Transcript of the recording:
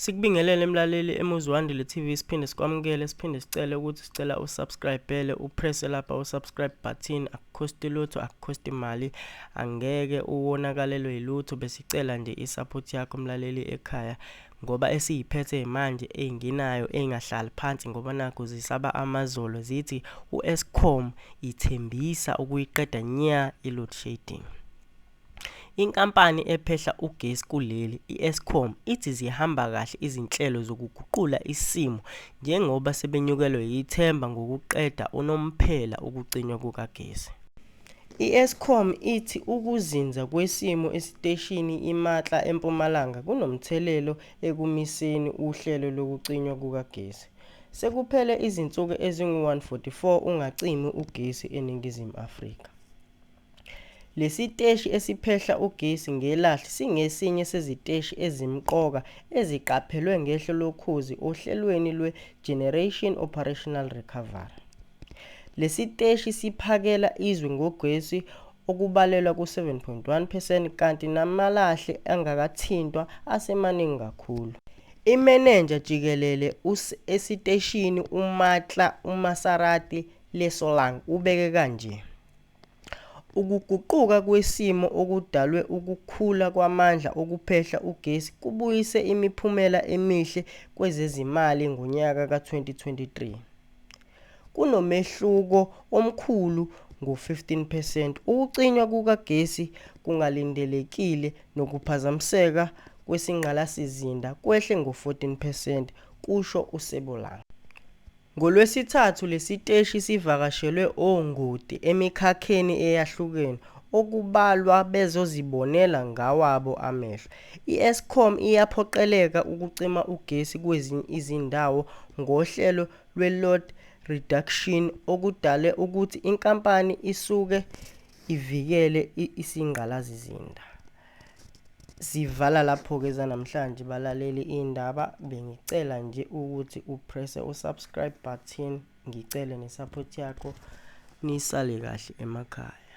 Sikubingelele mlaleli eMuzwandile TV, siphinde sikwamukele, siphinde sicela ukuthi sicela usubscribe upress lapha usubscribe button. Akukhosti lutho, akukhosti imali, angeke uwonakalelwe yilutho. Besicela nje isupport yakho mlaleli ekhaya, ngoba esiyiphethe manje enginayo engahlali phansi ngoba nakho zisaba amazolo zithi uEskom ithembisa ukuyiqeda nya iload shedding. Inkampani ephehla ugesi kuleli iEskom ithi zihamba kahle izinhlelo zokuguqula isimo njengoba sebenyukelwe yithemba ngokuqeda unomphela ukucinywa kukagesi. iEskom ithi ukuzinza kwesimo esiteshini iMatla eMpumalanga kunomthelelo ekumiseni uhlelo lokucinywa kukagesi. Sekuphele izinsuku ezingu-144 ungacimi ugesi eNingizimu Afrika. Lesiteshi esiphehla ugesi ngelahle singesinye seziteshi ezimqoka eziqaphelwe ngehlo lokhozi ohlelweni lwe-Generation Operational Recovery. Lesiteshi siphakela izwe ngogesi okubalelwa ku-7.1% kanti namalahle angakathintwa asemaningi kakhulu. Imenenja jikelele esiteshini uMatla uMasarati Lesolang ubeke kanje: ukuguquka kwesimo okudalwe ukukhula kwamandla okuphehla ugesi kubuyise imiphumela emihle kwezezimali ngonyaka ka-2023. Kunomehluko omkhulu ngo-15%. Ukucinywa kukagesi kungalindelekile nokuphazamiseka kwesingqalasizinda kwehle ngo-14%, kusho uSebolanga. NgoLwesithathu lesiteshi sivakashelwe ongoti emikhakheni eyahlukene okubalwa bezozibonela ngawabo amehlo. iEskom iyaphoqeleka ukucima ugesi kwezinye izindawo ngohlelo lwe-load reduction okudale ukuthi inkampani isuke ivikele isingqalasizinda. Sivala lapho-ke zanamhlanje balaleli indaba. Bengicela nje ukuthi upresse usubscribe button, ngicele nesupport yakho nisale kahle emakhaya.